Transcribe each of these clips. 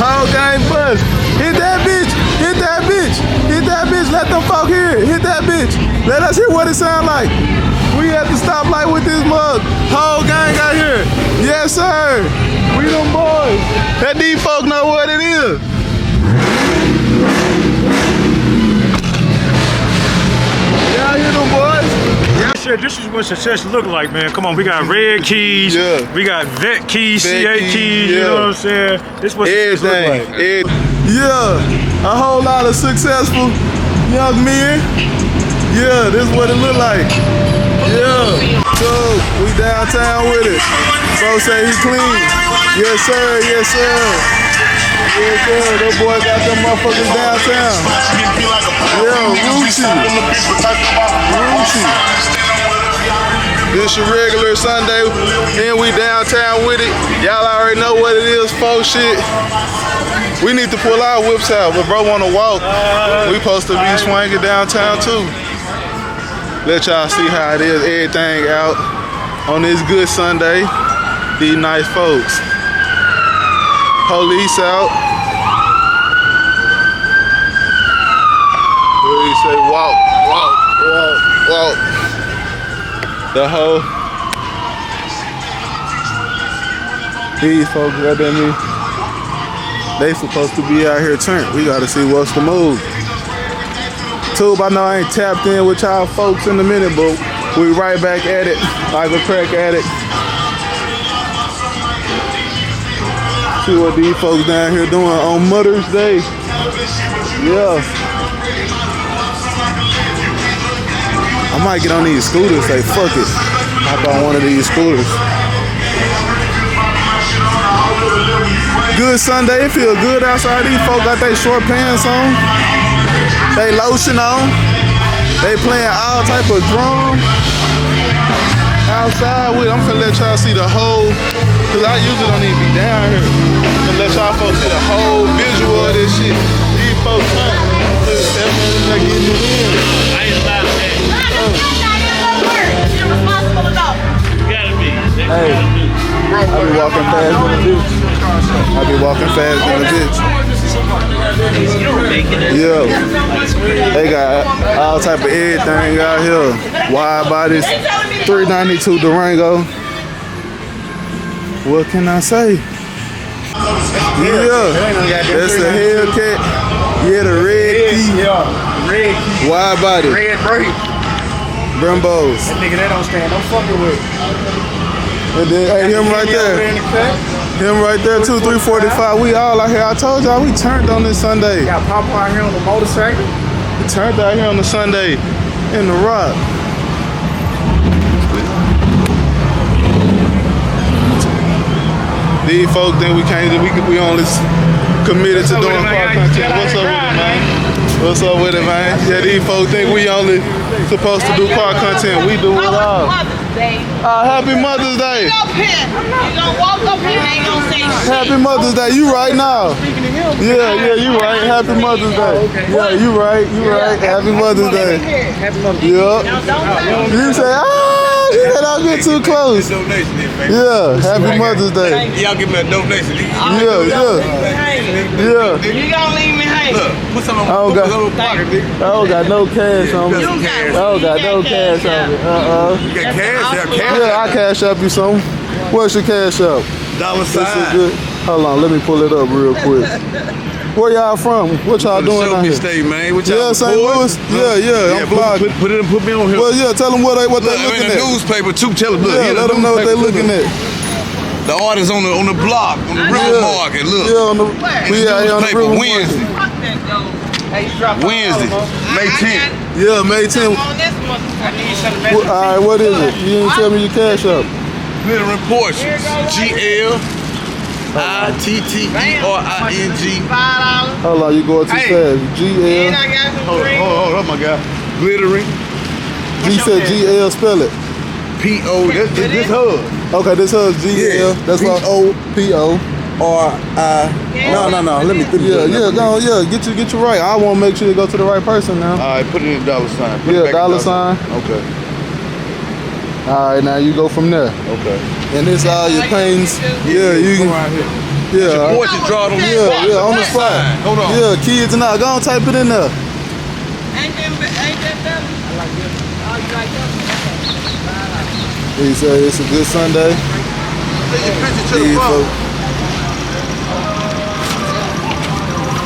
Whole gang buzz. Hit that bitch. Hit that bitch. Hit that bitch. Let them folk hear it. Hit that bitch. Let us hear what it sound like. We at the stoplight with this mug. Whole gang out here. Yes, sir. We them boys. Let these folk know what it is. Y'all hear them boys? This is what success look like, man. Come on, we got red keys, we got vet keys, CA keys, you know what I'm saying? This is what success look like. Yeah, a whole lot of successful young men. Yeah, this is what it look like. Yeah, so we downtown with it. Bro say he clean. Yes, sir, yes, sir. Yes, sir, those boys got them motherfuckers downtown. Yeah, Rucci. This your regular Sunday, and we downtown with it. Y'all already know what it is, folks. Shit. We need to pull our whips out, but bro wanna walk. We supposed to be swinging downtown too. Let y'all see how it is, everything out on this good Sunday. These nice folks. Police out. Police say walk, walk, walk, walk. The whole. These folks right at me. They supposed to be out here turned. We gotta see what's the move. Tube, I know I ain't tapped in with y'all folks in a minute, but we right back at it like a crack addict. See what these folks down here doing on Mother's Day. Yeah. I might get on these scooters, say fuck it. Hop on one of these scooters. Good Sunday, it feel good outside. These folks got their short pants on. They lotion on. They playing all type of drum. Outside with, I'm finna let y'all see the whole, cause I usually don't even be down here. I'm gonna let y'all folks see the whole visual of this shit. These folks, they're getting it in. I ain't allowed that. You're responsible enough. You gotta be. Hey, I be walking fast in the bitch. I be walking fast in the bitch. Yeah, they got all type of everything out here. Wide bodies, 392 Durango. What can I say? Yeah, that's the Hellcat. Yeah, the red key. Yeah, red key. Wide body. Red brake. Brembos. That nigga that don't stand, don't fucking with. And then, hey, him right there. Him right there too, 345. We all out here. I told y'all we turned on this Sunday. Got Papa out here on the motorcycle. We turned out here on the Sunday in the rock. These folks think we can't, we only committed to doing car content. What's up with it, man? What's up with it, man? Yeah, these folks think we only supposed to do car content. We do it all. Happy Mother's Day. You gonna walk up here and ain't gonna say shit. Happy Mother's Day. You right now. Yeah, you right. Happy Mother's Day. Yeah, you right. You right. Happy Mother's Day. Happy Mother's Day. Yeah. You say, you said I'll get too close. Yeah, happy Mother's Day. Y'all give me a donation. Yeah. You gonna leave me hanging. Look, put some on I don't got no cash on me. I don't got no cash on me. You got cash? Yeah, I cash up you some. What's your cash up? Dollar sign. Good. Hold on, let me pull it up real quick. Where y'all from? What y'all doing out here? State, man. What Yeah, St. Louis? Yeah, I'm vlogging. Put me on here. Well, yeah, tell them what they looking in the at. newspaper too. Tell them, look. Yeah, let them know what they looking at. The artists on the block, on the river market. Look. Yeah, on the we out here on the river Wednesday. Wednesday, May 10th. Yeah, May 10th. All right, what is it? You didn't tell me your cash up. Glittering Portions. GLITTERING. Hold on, you going too fast. GL. Hold on, my guy. Glittering. G said GL, spell it. PO. This hub. Okay, this hub's GL. Yeah. That's why PO. No. Let me. Get you right. I want to make sure you go to the right person now. All right, put it in dollar sign. Dollar sign. Okay. All right, now you go from there. Okay. And this all your pains. Yeah, you can. Yeah. Boy should draw it on the Yeah, spot. yeah, on the spot. Hold on. Yeah, kids and all. Go on, type it in there. Ain't that better? I like this. Oh, you like that? He said it's a good Sunday. Take your picture to the These phone. folks.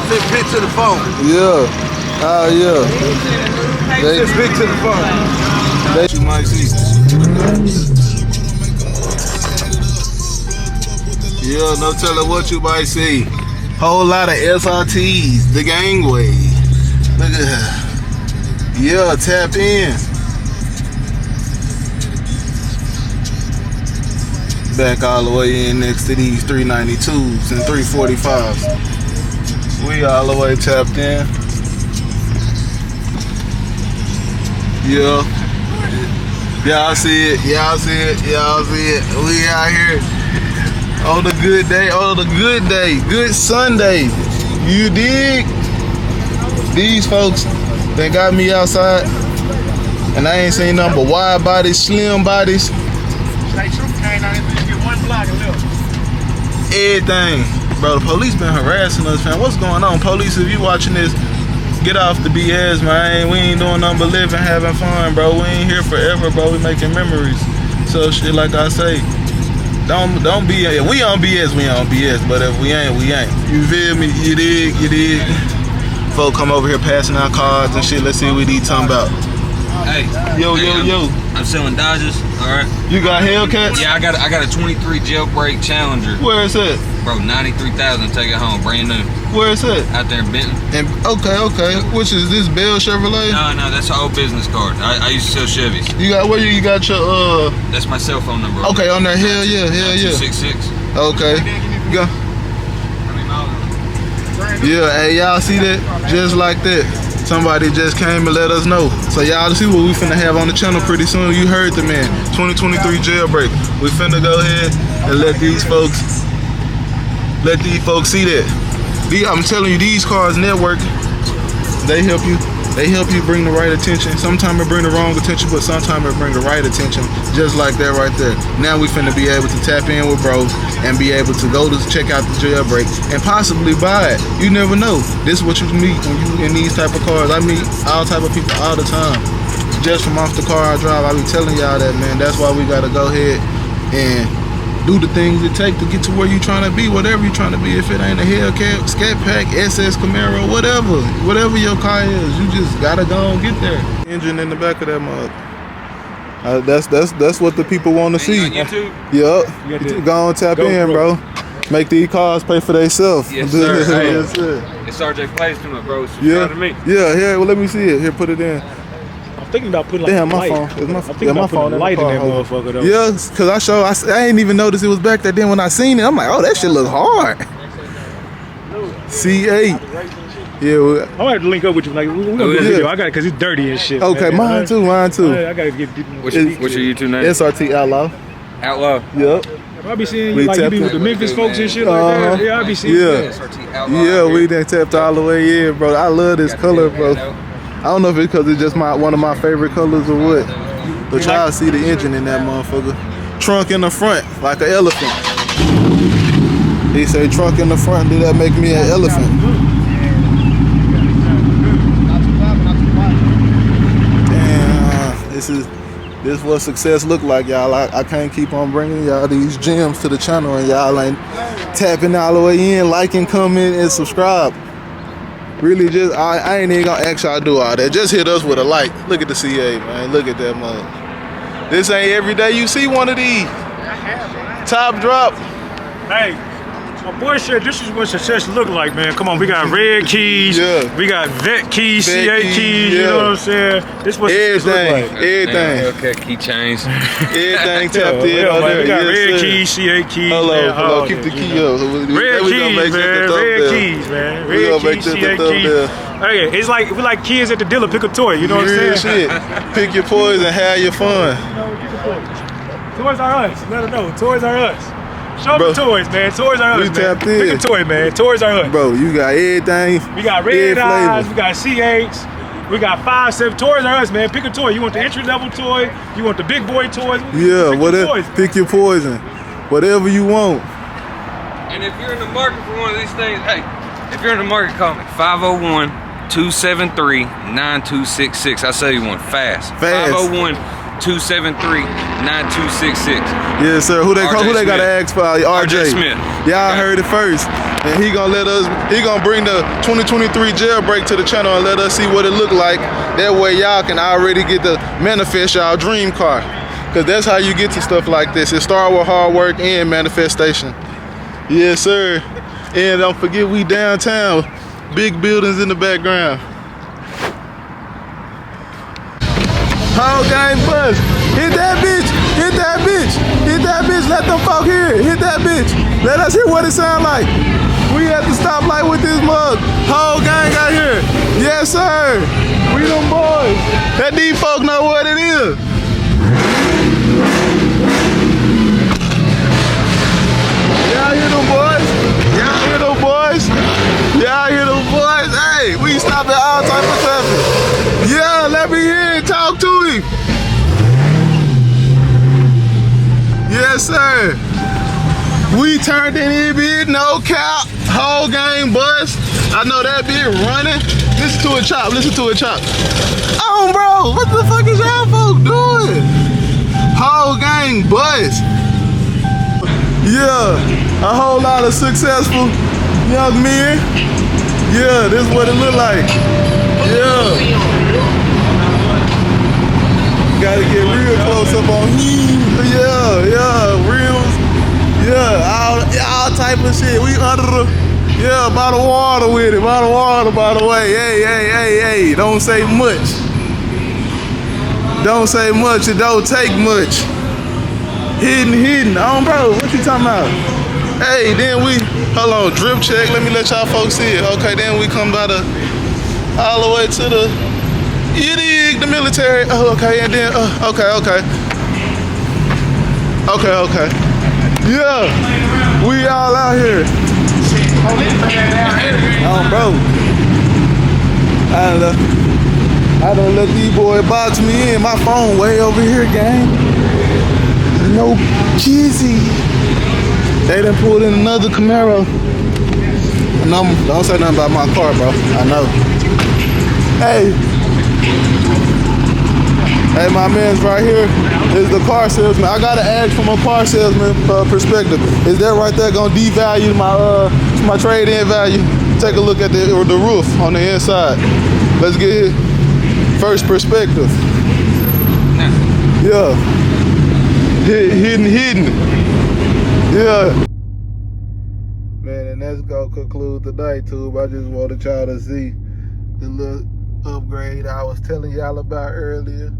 Take a picture to the phone. Yeah. Oh, yeah. Take a picture to the phone. You might see. Yeah, no telling what you might see. Whole lot of SRTs, the gangway. Look at that. Yeah, tap in. Back all the way in next to these 392s and 345s. We all the way tapped in. Yeah. Y'all see it, y'all see it, y'all see it. We out here on the good day, good Sunday. You dig? These folks that got me outside, and I ain't seen nothing but wide bodies, slim bodies, everything. Bro, the police been harassing us, man. What's going on? Police, if you watching this, get off the BS, man. We ain't doing nothing but living, having fun, bro. We ain't here forever, bro. We making memories. So shit, like I say, don't be. We on BS, we on BS. But if we ain't, we ain't. You feel me? You dig? You dig? Folk come over here passing out cards and shit. Let's see what he talking about. Hey, Yo. I'm selling Dodges. All right. You got Hellcats? Yeah, I got a 23 jailbreak Challenger. Where is it? Bro, 93,000. Take it home, brand new. Where is it? Out there in Benton. And okay. Which is this Bell Chevrolet? No, that's an old business card. I used to sell Chevys. You got where you got your That's my cell phone number. Okay, on there. Hell yeah. 266. Okay. Go. Yeah, hey, y'all see that? Just like that. Somebody just came and let us know. So y'all see what we finna have on the channel pretty soon. You heard the man. 2023 jailbreak. We finna go ahead and let these folks see that. I'm telling you, these cars network, they help you bring the right attention. Sometimes it bring the wrong attention, but sometimes it bring the right attention. Just like that right there. Now we finna be able to tap in with bros and be able to go to check out the jailbreak and possibly buy it. You never know. This is what you meet when you in these type of cars. I meet all type of people all the time. Just from off the car I drive, I be telling y'all that, man. That's why we gotta go ahead and do the things it take to get to where you trying to be, whatever you trying to be. If it ain't a Hellcat, Scat Pack, SS Camaro, whatever your car is, you just gotta go and get there. Engine in the back of that mug. That's what the people want to see. On YouTube? Yup. Go on, tap in, bro. Make these cars pay for themselves. Yes, sir. Hey. Yes, sir. It's RJ Plays to it, bro. Subscribe to me. Yeah. Here, well, let me see it. Here, put it in. I'm thinking about putting like Damn, a my light. phone. It's my, I'm thinking about putting a light in that motherfucker though. Yeah, cause I ain't even noticed it was back there. Then when I seen it, I'm like, oh, that shit look hard. C8. Yeah. Well, I'm gonna have to link up with you. Like, we're gonna do a video. I got it because it's dirty and shit. Okay, man. mine too. I gotta get. What's your YouTube name? SRT Outlaw. Outlaw. Yep. I be seeing you like you be with the Memphis folks and shit like that. Yeah, I be seeing Yeah. SRT Outlaw. Yeah, we done tapped all the way in, bro. I love this color, bro. I don't know if it's because it's just one of my favorite colors or what. But y'all see the engine in that motherfucker. Trunk in the front, like an elephant. He say trunk in the front, did that make me an elephant? Damn, this is what success look like, y'all. I can't keep on bringing y'all these gems to the channel and y'all ain't tapping all the way in, liking, comment, and subscribe. Really, just I ain't even gonna ask y'all to do all that. Just hit us with a like. Look at the CA, man. Look at that mug. This ain't every day you see one of these. Top drop. Hey, my boy said this is what success look like, man. Come on, we got red keys. Yeah. We got vet keys, Vet CA keys, keys. yeah. You know what I'm saying? This is what success look like. Everything. Hellcat keychains. Everything tapped in. Yeah, on man, there. we got Yes, red sir. keys, CA keys. Hello, man, hello. all Keep the that, key you know. up. Red We gonna keys, make man. that the Red thumbnail. keys, man. We Red gonna make keys, that the CA keys. thumbnail. Hey, it's like we like kids at the dealer pick a toy. You know what I'm Real saying? shit. Pick your poison, have your fun. Toys are us. Let them know. Toys are us. Show them Bro, the toys, man. Toys are us, we man. tapped in. Pick a toy, man. Toys are us. Bro, you got everything. We got every red eyes. flavor. We got C8s. We got 5, 7. Toys are us, man. Pick a toy. You want the entry level toy? You want the big boy toys? Yeah, Pick whatever. your toys. Pick your poison. Whatever you want. And if you're in the market for one of these things, hey, if you're in the market, call me 501-273-9266. I'll sell you one fast. 501-273-9266. Yes, sir. Who they gotta ask for? RJ Smith. Y'all heard it first. And he gonna bring the 2023 jailbreak to the channel and let us see what it look like. That way y'all can already get to manifest y'all dream car. Cause that's how you get to stuff like this. It starts with hard work and manifestation. Yes, sir. And don't forget we downtown. Big buildings in the background. Whole gang bus. Hit that bitch. Hit that bitch. Hit that bitch. Let them folk hear it. Hit that bitch. Let us hear what it sound like. We at the stoplight with this mug. Whole gang out here. Yes, sir. We them boys. That these folk know what it is. Y'all hear them boys? Y'all hear them boys? Y'all hear them boys? Hey, we stop at all type of traffic. Yeah, let me hear it. Talk to him. Yes, sir. We turned in here, bit, no cap. Whole game bus. I know that bit running. Listen to it chop. Listen to it chop. Oh, bro, what the fuck is y'all folk doing? Whole gang bus. Yeah, a whole lot of successful young men. Yeah, this is what it look like. Yeah. Gotta get real close up on him. Yeah, reels. Yeah, all type of shit. We under the, bottle of water with it. Bottle of water, by the way. Hey. Don't say much. Don't say much. It don't take much. Hidden. Bro, what you talking about? Hey, then we, hold on, drip check. Let me let y'all folks see it. Okay, then we come by all the way to the, the military. Oh, okay, and then, okay. Yeah, we all out here. Bro. I done let these boys box me in. My phone way over here, gang. No kizzy. They done pulled in another Camaro. Don't say nothing about my car, bro. I know. Hey, my man's right here is the car salesman. I gotta ask from a car salesman perspective. Is that right there gonna devalue my trade-in value? Take a look at the roof on the inside. Let's get his first perspective. Yeah. Hidden. Yeah. Man, and that's gonna conclude tonight, tube. I just wanted y'all to see the little upgrade I was telling y'all about earlier.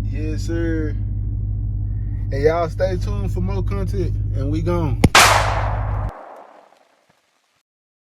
Yes, sir. And y'all stay tuned for more content, and we gone.